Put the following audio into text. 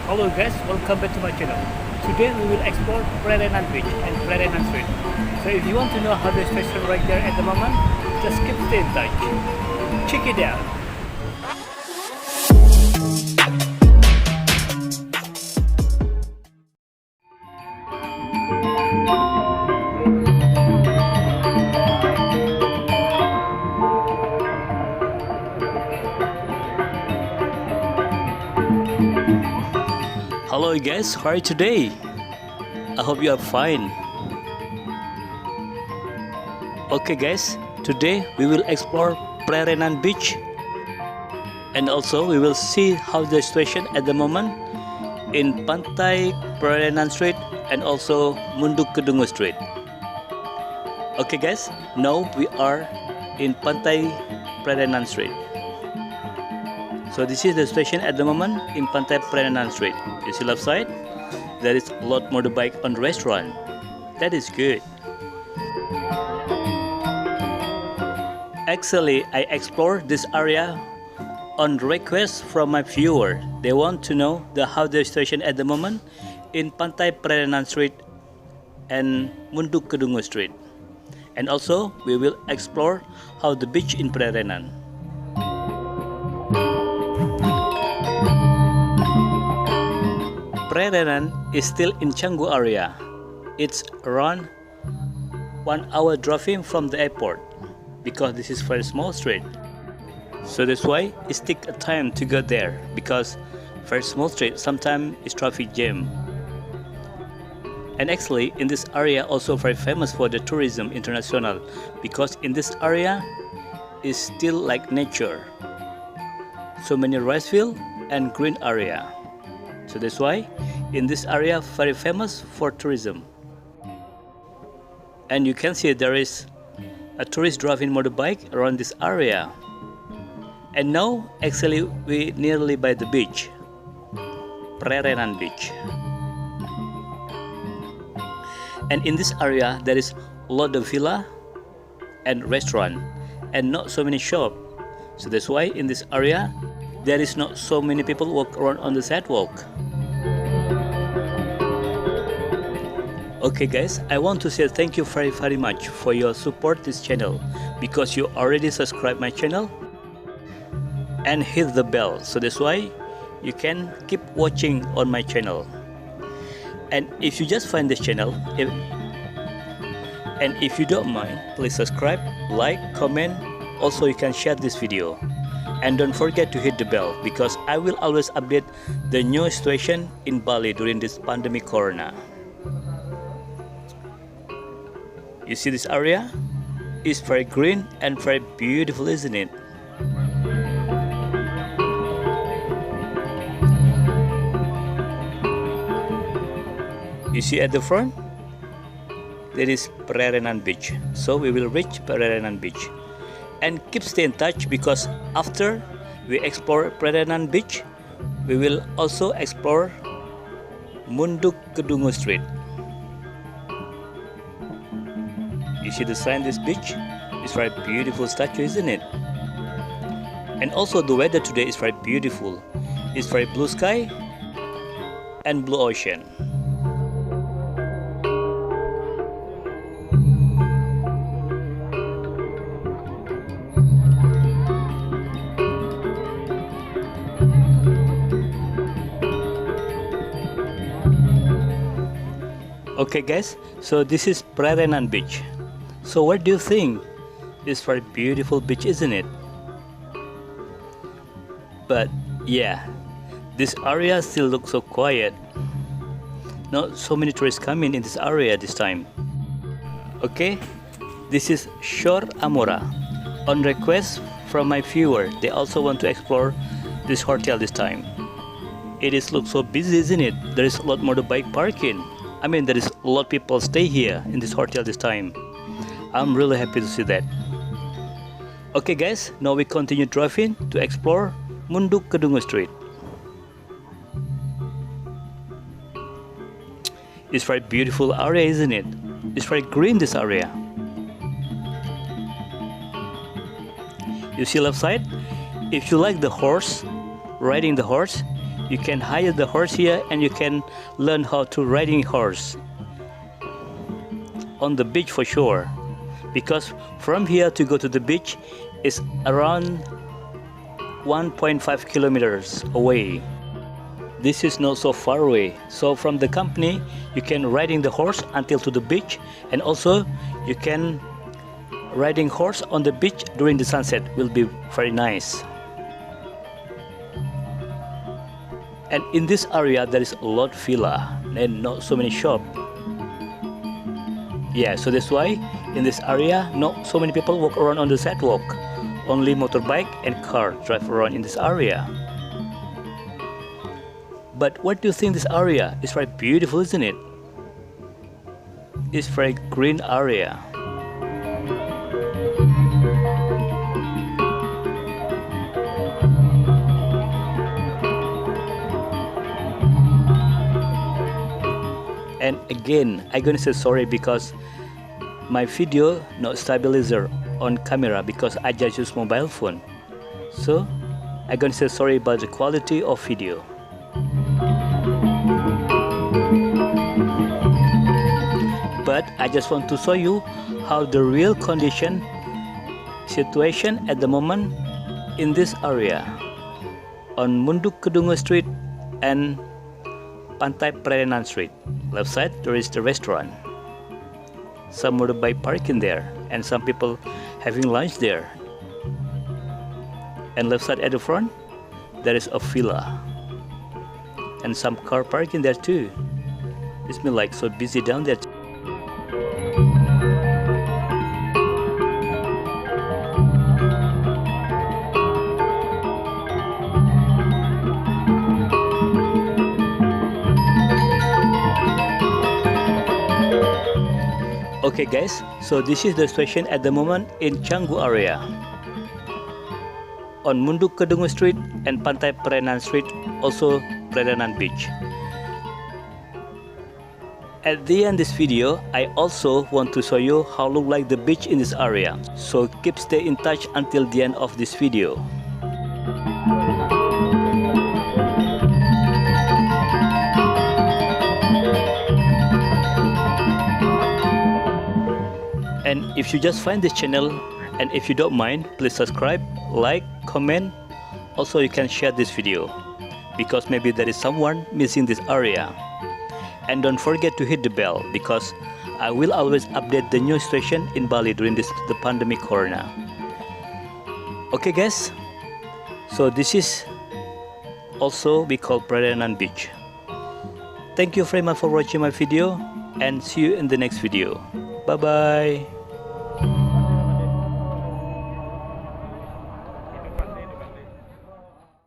Hello guys, welcome back to my channel. Today we will explore Pererenan Beach and Pererenan Street. So if you want to know how the station right there at the moment, just keep stay in touch. Check it out. Hello guys, how are you today? I hope you are fine. Okay guys, today we will explore Pererenan Beach and also we will see how the situation at the moment in Pantai Pererenan Street and also Munduk Kedungu Street. Okay guys, now we are in Pantai Pererenan Street. So this is the situation at the moment in Pantai Pererenan Street. You see left side, there is a lot motorbike on the restaurant. That is good. Actually, I explored this area on request from my viewer. They want to know how the situation at the moment in Pantai Pererenan Street and Munduk Kedungu Street. And also, we will explore how the beach in Pererenan. Pererenan is still in Canggu area. It's around 1 hour driving from the airport because this is very small street. So that's why it takes a time to get there because very small street sometimes is traffic jam. And actually in this area also very famous for the tourism international because in this area is still like nature. So many rice field and green area. So that's why in this area very famous for tourism. And you can see there is a tourist driving motorbike around this area. And now actually we nearly by the beach, Pererenan Beach. And in this area there is a lot of villa and restaurant and not so many shop. So that's why in this area there is not so many people walk around on the sidewalk. Okay guys, I want to say thank you very much for your support this channel because you already subscribe my channel and hit the bell. So that's why you can keep watching on my channel. And if you just find this channel, if you don't mind, please subscribe, like, comment. Also you can share this video. And don't forget to hit the bell because I will always update the new situation in Bali during this pandemic corona. You see this area? It's very green and very beautiful, isn't it? You see at the front? There is Pererenan Beach. So we will reach Pererenan Beach. And keep stay in touch because after we explore Pererenan Beach, we will also explore Munduk Kedungu Street. You see the sign this beach? It's very beautiful statue, isn't it? And also the weather today is very beautiful. It's very blue sky and blue ocean. Okay guys, so this is Pererenan Beach. So what do you think? It's very beautiful beach, isn't it? But yeah, this area still looks so quiet. Not so many tourists coming in this area this time. Okay, this is Shore Amora. On request from my viewer, they also want to explore this hotel this time. It looks so busy, isn't it? There is a lot more bike parking. I mean, there is a lot of people stay here in this hotel this time. I'm really happy to see that. Okay guys, now we continue driving to explore Munduk Kedungu Street. It's very beautiful area, isn't it? It's very green this area. You see left side? If you like the horse, riding the horse, You can hire the horse here and you can learn how to riding horse on the beach for sure, because from here to go to the beach is around 1.5 kilometers away. This is not so far away, so from the company you can riding the horse until to the beach, and also you can riding horse on the beach during the sunset. Will be very nice. And in this area there is a lot villa and not so many shop. Yeah, so that's why in this area not so many people walk around on the sidewalk. Only motorbike and car drive around in this area. But what do you think? This area is very beautiful, isn't it? It's very green area. And again, I'm gonna say sorry because my video not stabilizer on camera because I just use mobile phone. So I'm gonna say sorry about the quality of video. But I just want to show you how the real condition situation at the moment in this area on Munduk Kedungu Street and Pererenan Street. Left side there is the restaurant, some motorbike parking there, and some people having lunch there. And left side at the front there is a villa and some car parking there too. It's been like so busy down there. Okay guys, so this is the situation at the moment in Canggu area. On Munduk Kedungu Street and Pererenan Street, also Pererenan Beach. At the end of this video, I also want to show you how look like the beach in this area. So keep stay in touch until the end of this video. And if you just find this channel, and if you don't mind, please subscribe, like, comment. Also you can share this video because maybe there is someone missing this area. And don't forget to hit the bell because I will always update the new situation in Bali during the pandemic corona. Okay guys, so this is also we call Pererenan Beach. Thank you very much for watching my video and see you in the next video. Bye bye.